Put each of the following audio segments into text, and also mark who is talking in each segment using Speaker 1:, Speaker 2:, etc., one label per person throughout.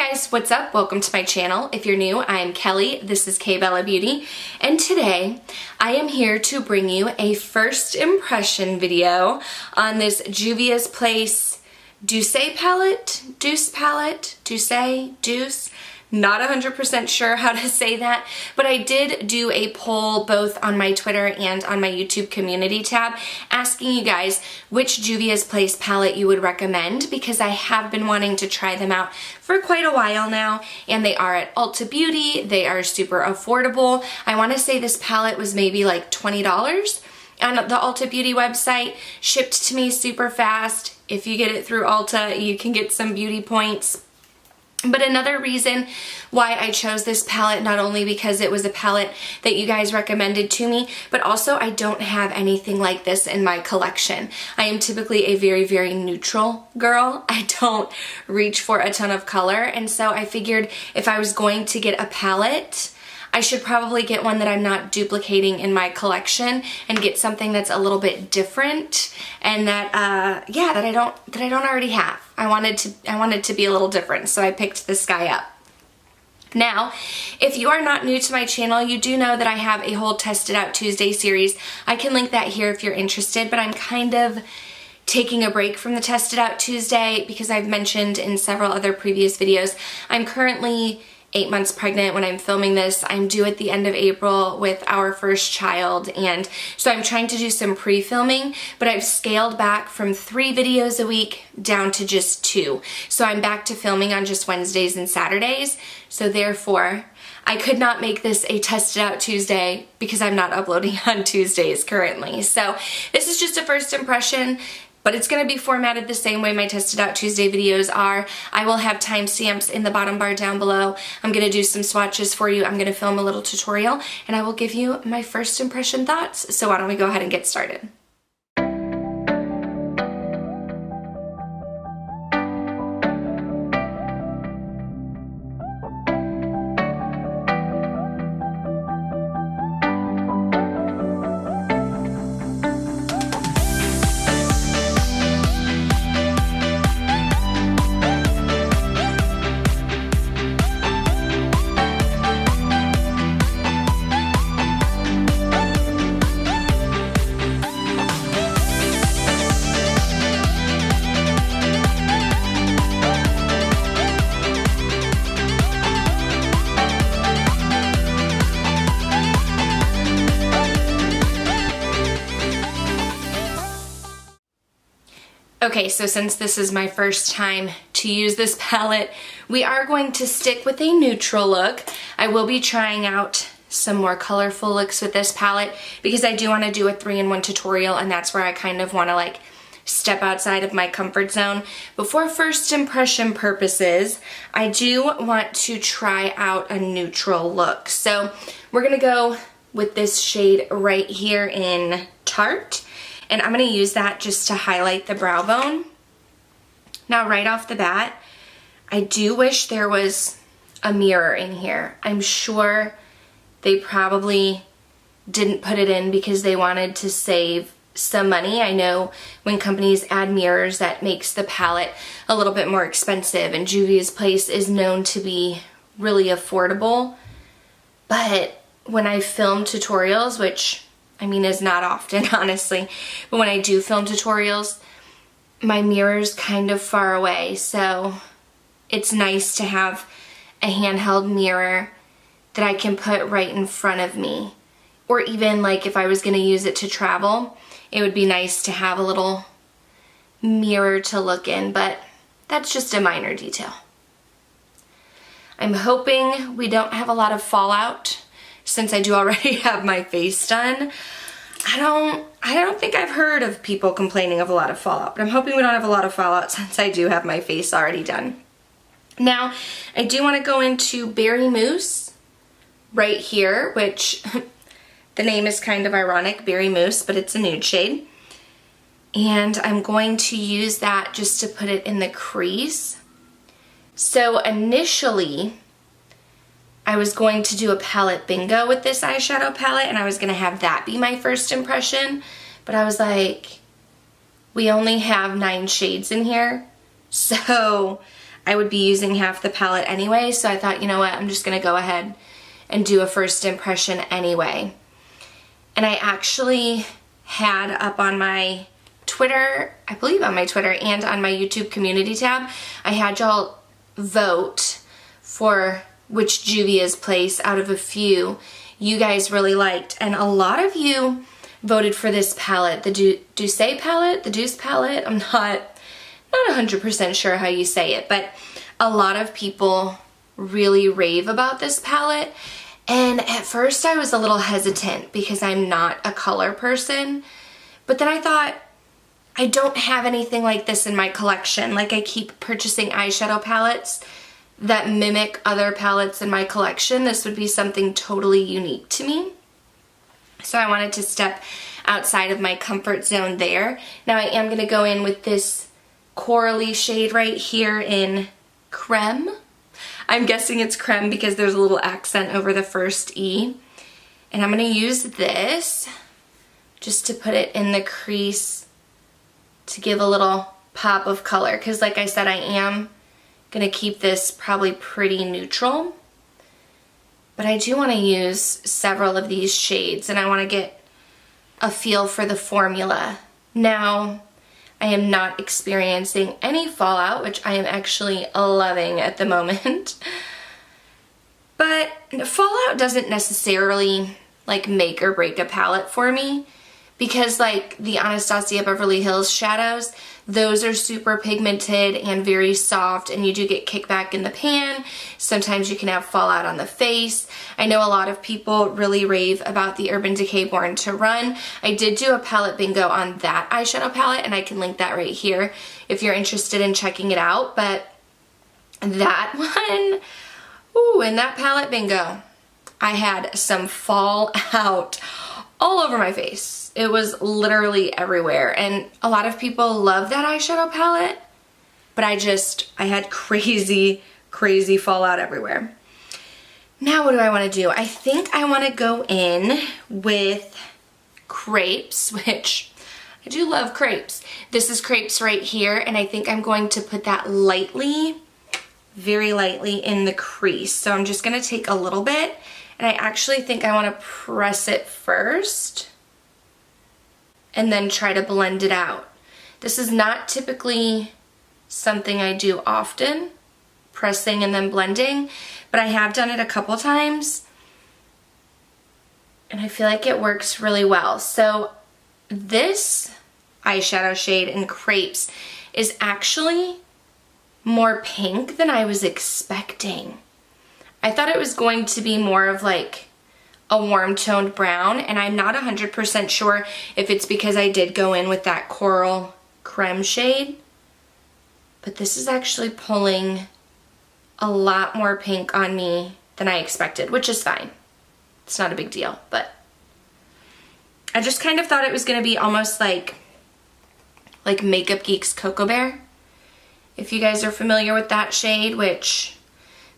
Speaker 1: guys, what's up? Welcome to my channel. If you're new, I'm Kelly. This is KBellaBeauty, and today I am here to bring you a first impression video on this Juvia'S Place Douce Palette, Douce. Not 100% sure how to say that, but I did do a poll both on my Twitter and on my YouTube community tab asking you guys which Juvia'S Place palette you would recommend, because I have been wanting to try them out for quite a while now, and they are at Ulta Beauty. They are super affordable. I want to say this palette was maybe like $20 on the Ulta Beauty website, shipped to me super fast. If you get it through Ulta, you can get some beauty points. But another reason why I chose this palette, not only because it was a palette that you guys recommended to me, but also I don't have anything like this in my collection. I am typically a very, very neutral girl. I don't reach for a ton of color, and so I figured if I was going to get a palette, I should probably get one that I'm not duplicating in my collection and get something that's a little bit different and that that I don't already have. I wanted to be a little different, so I picked this guy up. Now, if you are not new to my channel, you do know that I have a whole Test It Out Tuesday series. I can link that here if you're interested, but I'm kind of taking a break from the Test It Out Tuesday because I've mentioned in several other previous videos, I'm currently 8 months pregnant when I'm filming this. I'm due at the end of April with our first child, and so I'm trying to do some pre-filming, but I've scaled back from 3 videos a week down to just 2. So I'm back to filming on just Wednesdays and Saturdays. So therefore, I could not make this a Test It Out Tuesday because I'm not uploading on Tuesdays currently. So this is just a first impression, but it's going to be formatted the same way my Test It Out Tuesday videos are. I will have timestamps in the bottom bar down below. I'm going to do some swatches for you. I'm going to film a little tutorial, and I will give you my first impression thoughts. So why don't we go ahead and get started. Okay, so since this is my first time to use this palette, we are going to stick with a neutral look. I will be trying out some more colorful looks with this palette because I do want to do a 3-in-1 tutorial, and that's where I kind of want to like step outside of my comfort zone. But for first impression purposes, I do want to try out a neutral look. So we're going to go with this shade right here in Tart. And I'm going to use that just to highlight the brow bone. Now, right off the bat, I do wish there was a mirror in here. I'm sure they probably didn't put it in because they wanted to save some money. I know when companies add mirrors, that makes the palette a little bit more expensive, and Juvia'S Place is known to be really affordable. But when I film tutorials, which I mean is not often, honestly, but when I do film tutorials, my mirror's kind of far away, so it's nice to have a handheld mirror that I can put right in front of me. Or even like if I was going to use it to travel, it would be nice to have a little mirror to look in, but that's just a minor detail. I'm hoping we don't have a lot of fallout since I do already have my face done. I don't think I've heard of people complaining of a lot of fallout, but I'm hoping we don't have a lot of fallout since I do have my face already done. Now, I do want to go into Berry Mousse right here, which the name is kind of ironic, Berry Mousse, but it's a nude shade. And I'm going to use that just to put it in the crease. So initially, I was going to do a palette bingo with this eyeshadow palette, and I was going to have that be my first impression, but I was like, we only have 9 shades in here, so I would be using half the palette anyway, so I thought, you know what, I'm just gonna go ahead and do a first impression anyway. And I actually had up on my Twitter, I believe on my Twitter and on my YouTube community tab, I had y'all vote for which Juvia'S place out of a few you guys really liked. And a lot of you voted for this palette, the Douce palette, the Douce palette. I'm not 100% sure how you say it, but a lot of people really rave about this palette. And at first I was a little hesitant because I'm not a color person, but then I thought, I don't have anything like this in my collection. Like, I keep purchasing eyeshadow palettes that mimic other palettes in my collection. This would be something totally unique to me. So I wanted to step outside of my comfort zone there. Now I am going to go in with this corally shade right here in Creme. I'm guessing it's Creme because there's a little accent over the first E. And I'm going to use this just to put it in the crease to give a little pop of color, because like I said, I am going to keep this probably pretty neutral. But I do want to use several of these shades, and I want to get a feel for the formula. Now, I am not experiencing any fallout, which I am actually loving at the moment. But fallout doesn't necessarily like make or break a palette for me, because like the Anastasia Beverly Hills shadows, those are super pigmented and very soft, and you do get kickback in the pan. Sometimes you can have fallout on the face. I know a lot of people really rave about the Urban Decay Born to Run. I did do a palette bingo on that eyeshadow palette, and I can link that right here if you're interested in checking it out. But that one, ooh, in that palette bingo, I had some fallout all over my face. It was literally everywhere, and a lot of people love that eyeshadow palette, but I had crazy fallout everywhere. Now what do I want to do? I think I want to go in with Crepes, which I do love crepes. This is Crepes right here, and I think I'm going to put that lightly, very lightly in the crease. So I'm just going to take a little bit, and I actually think I want to press it first and then try to blend it out. This is not typically something I do often, pressing and then blending, but I have done it a couple times, and I feel like it works really well. So this eyeshadow shade in Crepes is actually more pink than I was expecting. I thought it was going to be more of like a warm toned brown, and I'm not 100% sure if it's because I did go in with that Coral Creme shade, but this is actually pulling a lot more pink on me than I expected, which is fine. It's not a big deal, but I just kind of thought it was going to be almost like Makeup Geek's Cocoa Bear. If you guys are familiar with that shade, which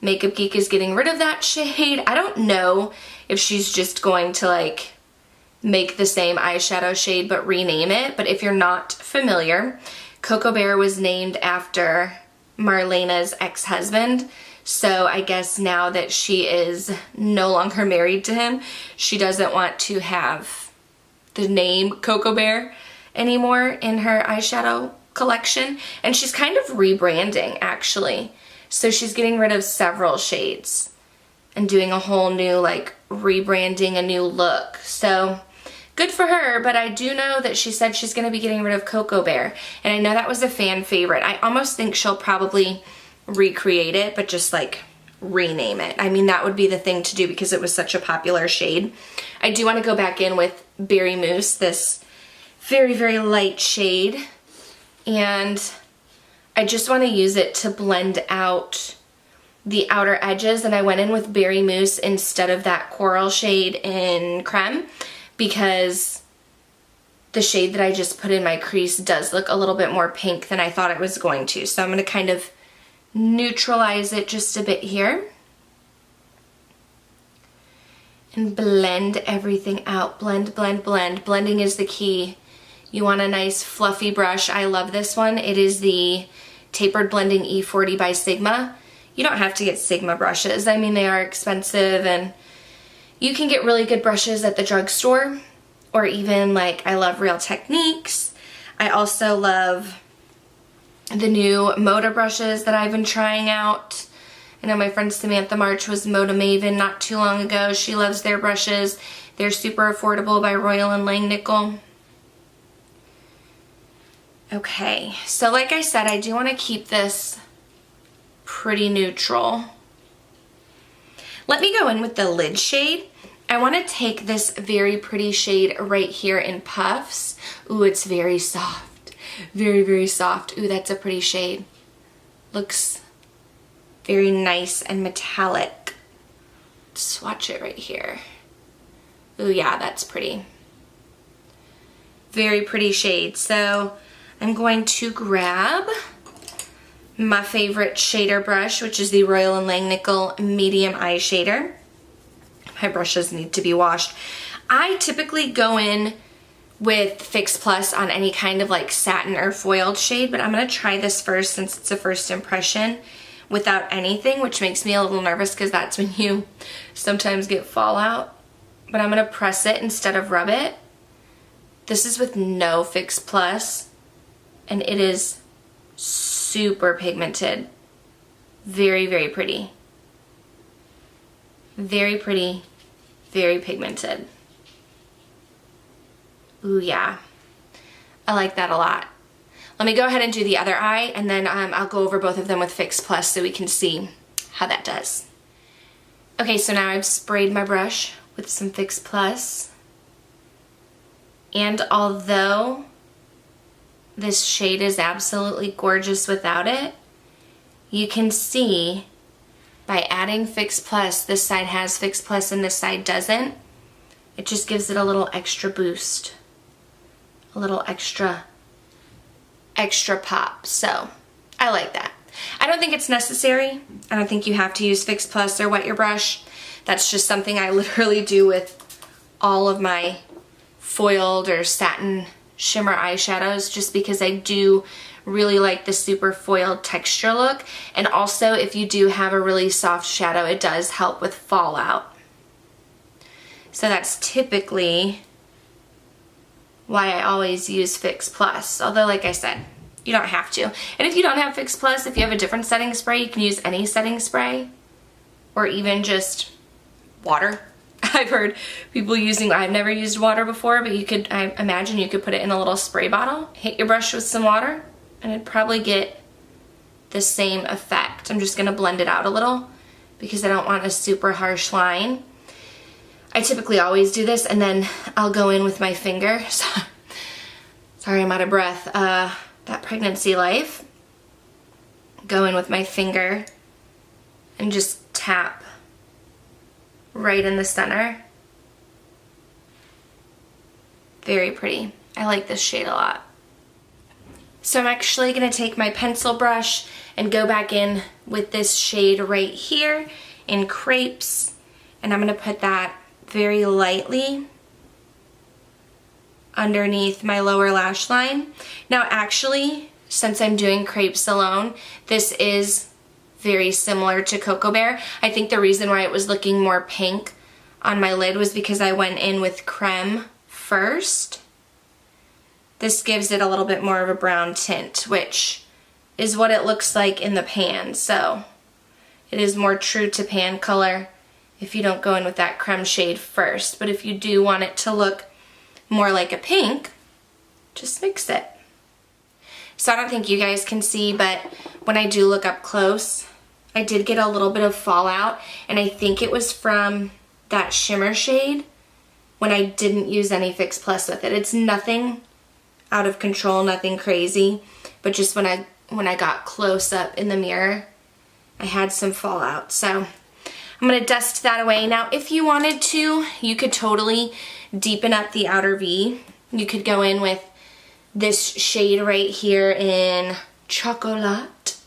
Speaker 1: Makeup Geek is getting rid of that shade. I don't know if she's just going to like make the same eyeshadow shade but rename it. But if you're not familiar, Cocoa Bear was named after Marlena's ex-husband. So I guess now that she is no longer married to him, she doesn't want to have the name Cocoa Bear anymore in her eyeshadow collection. And she's kind of rebranding, actually. So she's getting rid of several shades and doing a whole new, like, rebranding, a new look. So good for her, but I do know that she said she's going to be getting rid of Cocoa Bear. And I know that was a fan favorite. I almost think she'll probably recreate it, but just, like, rename it. I mean, that would be the thing to do because it was such a popular shade. I do want to go back in with Berry Mousse, this very light shade. And I just want to use it to blend out the outer edges, and I went in with Berry Mousse instead of that coral shade in Creme because the shade that I just put in my crease does look a little bit more pink than I thought it was going to. So I'm going to kind of neutralize it just a bit here and blend everything out. Blend. Blending is the key. You want a nice fluffy brush. I love this one. It is the Tapered Blending E40 by Sigma. You don't have to get Sigma brushes. I mean, they are expensive, and you can get really good brushes at the drugstore, or even like, I love Real Techniques. I also love the new Moda brushes that I've been trying out. I know my friend Samantha March was Moda Maven not too long ago. She loves their brushes. They're super affordable by Royal and Langnickel. Okay, so like I said, I do want to keep this pretty neutral. Let me go in with the lid shade. I want to take this very pretty shade right here in Puffs. Ooh, it's very soft. Very, very soft. Ooh, that's a pretty shade. Looks very nice and metallic. Swatch it right here. Ooh, yeah, that's pretty. Very pretty shade. So I'm going to grab my favorite shader brush, which is the Royal and Langnickel Medium Eye Shader. My brushes need to be washed. I typically go in with Fix Plus on any kind of like satin or foiled shade, but I'm going to try this first since it's a first impression without anything, which makes me a little nervous because that's when you sometimes get fallout. But I'm going to press it instead of rub it. This is with no Fix Plus, and it is super pigmented. Very, very pretty. Very pretty, very pigmented. Ooh, yeah. I like that a lot. Let me go ahead and do the other eye, and then I'll go over both of them with Fix Plus so we can see how that does. Okay, so now I've sprayed my brush with some Fix Plus. And although this shade is absolutely gorgeous without it, you can see by adding Fix Plus, this side has Fix Plus and this side doesn't. It just gives it a little extra boost. A little extra pop. So I like that. I don't think it's necessary. I don't think you have to use Fix Plus or wet your brush. That's just something I literally do with all of my foiled or satin shimmer eyeshadows, just because I do really like the super foiled texture look. And also, if you do have a really soft shadow, it does help with fallout. So that's typically why I always use Fix Plus. Although, like I said, you don't have to. And if you don't have Fix Plus, if you have a different setting spray, you can use any setting spray, or even just water. I've heard people using, I've never used water before, but you could, I imagine you could put it in a little spray bottle, hit your brush with some water, and it'd probably get the same effect. I'm just gonna blend it out a little because I don't want a super harsh line. I typically always do this, and then I'll go in with my finger. Sorry, I'm out of breath. That pregnancy life. Go in with my finger and just tap right in the center. Very pretty. I like this shade a lot. So I'm actually going to take my pencil brush and go back in with this shade right here in Crepes, and I'm going to put that very lightly underneath my lower lash line. Now actually, since I'm doing Crepes alone, this is very similar to Cocoa Bear. I think the reason why it was looking more pink on my lid was because I went in with creme first. This gives it a little bit more of a brown tint, which is what it looks like in the pan. So it is more true to pan color if you don't go in with that creme shade first. But if you do want it to look more like a pink, just mix it. So I don't think you guys can see, but when I do look up close, I did get a little bit of fallout, and I think it was from that shimmer shade when I didn't use any Fix Plus with it. It's nothing out of control, nothing crazy, but just when I got close up in the mirror, I had some fallout. So I'm gonna dust that away. Now, if you wanted to, you could totally deepen up the outer V. You could go in with this shade right here in Chocolat,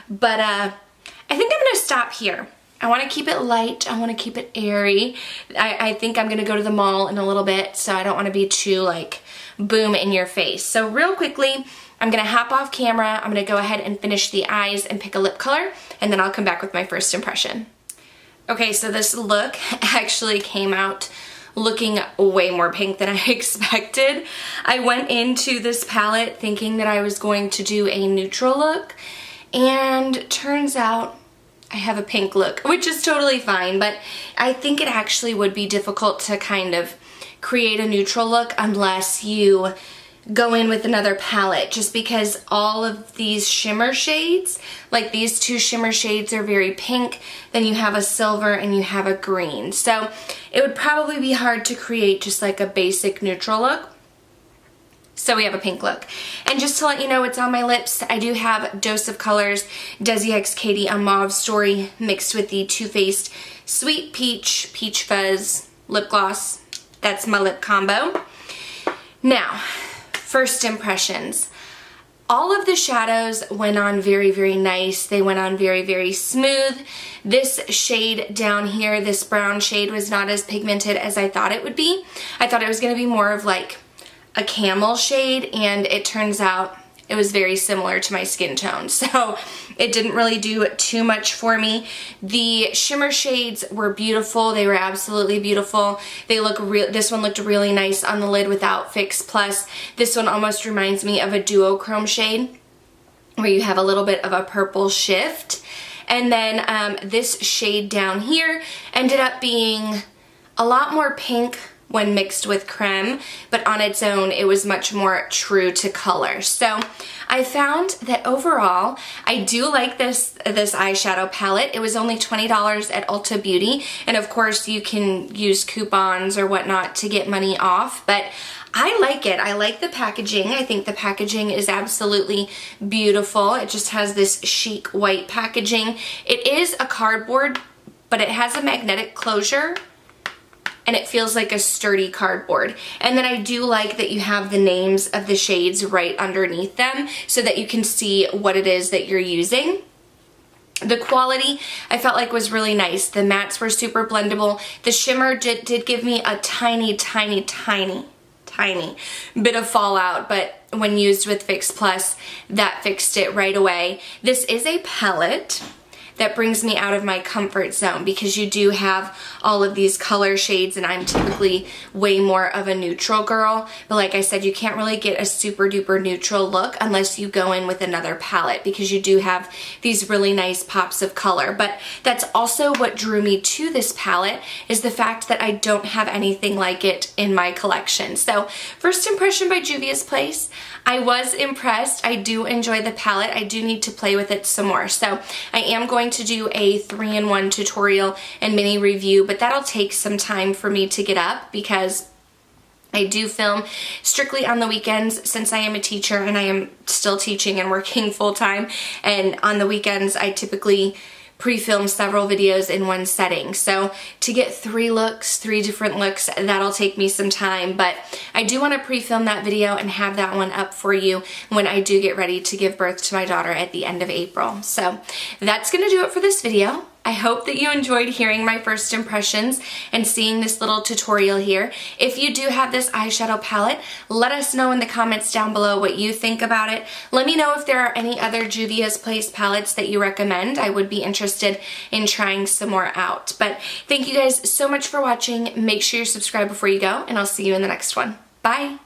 Speaker 1: but I think I'm gonna stop here. I wanna keep it light, I wanna keep it airy. I think I'm gonna go to the mall in a little bit, so I don't wanna be too like boom in your face. So real quickly, I'm gonna hop off camera, I'm gonna go ahead and finish the eyes and pick a lip color, and then I'll come back with my first impression. Okay, so this look actually came out looking way more pink than I expected. I went into this palette thinking that I was going to do a neutral look, and turns out I have a pink look, which is totally fine, but I think it actually would be difficult to kind of create a neutral look unless you go in with another palette, just because all of these shimmer shades, like these two shimmer shades, are very pink, then you have a silver and you have a green. So it would probably be hard to create just like a basic neutral look. So we have a pink look. And just to let you know what's on my lips, I do have Dose of Colors DESIXKATY A Mauve Story mixed with the Too Faced Sweet Peach Peach Fuzz lip gloss. That's my lip combo. Now, first impressions. All of the shadows went on very, very nice. They went on very, very smooth. This shade down here, this brown shade, was not as pigmented as I thought it would be. I thought it was going to be more of like a camel shade, and it turns out it was very similar to my skin tone, so it didn't really do too much for me. The shimmer shades were beautiful. They were absolutely beautiful. They look this one looked really nice on the lid without Fix Plus. This one almost reminds me of a duochrome shade where you have a little bit of a purple shift. And then this shade down here ended up being a lot more pink when mixed with creme, but on its own it was much more true to color. So I found that overall I do like this eyeshadow palette. It was only $20 at Ulta Beauty, and of course you can use coupons or whatnot to get money off, but I like it. I like the packaging. I think the packaging is absolutely beautiful. It just has this chic white packaging. It is a cardboard, but it has a magnetic closure, and it feels like a sturdy cardboard. And then I do like that you have the names of the shades right underneath them so that you can see what it is that you're using. The quality I felt like was really nice. The mattes were super blendable. The shimmer did give me a tiny bit of fallout, but when used with Fix Plus, that fixed it right away. This is a palette that brings me out of my comfort zone because you do have all of these color shades, and I'm typically way more of a neutral girl. But like I said, you can't really get a super duper neutral look unless you go in with another palette, because you do have these really nice pops of color. But that's also what drew me to this palette, is the fact that I don't have anything like it in my collection. So first impression by Juvia'S Place, I was impressed. I do enjoy the palette. I do need to play with it some more. So I am going to do a 3-in-1 tutorial and mini review, but that'll take some time for me to get up because I do film strictly on the weekends since I am a teacher and I am still teaching and working full-time. And on the weekends, I typically pre-film several videos in one setting. So to get 3 different looks, that'll take me some time, but I do want to pre-film that video and have that one up for you when I do get ready to give birth to my daughter at the end of April. So that's gonna do it for this video. I hope that you enjoyed hearing my first impressions and seeing this little tutorial here. If you do have this eyeshadow palette, let us know in the comments down below what you think about it. Let me know if there are any other Juvia'S Place palettes that you recommend. I would be interested in trying some more out. But thank you guys so much for watching. Make sure you subscribe before you go, and I'll see you in the next one. Bye!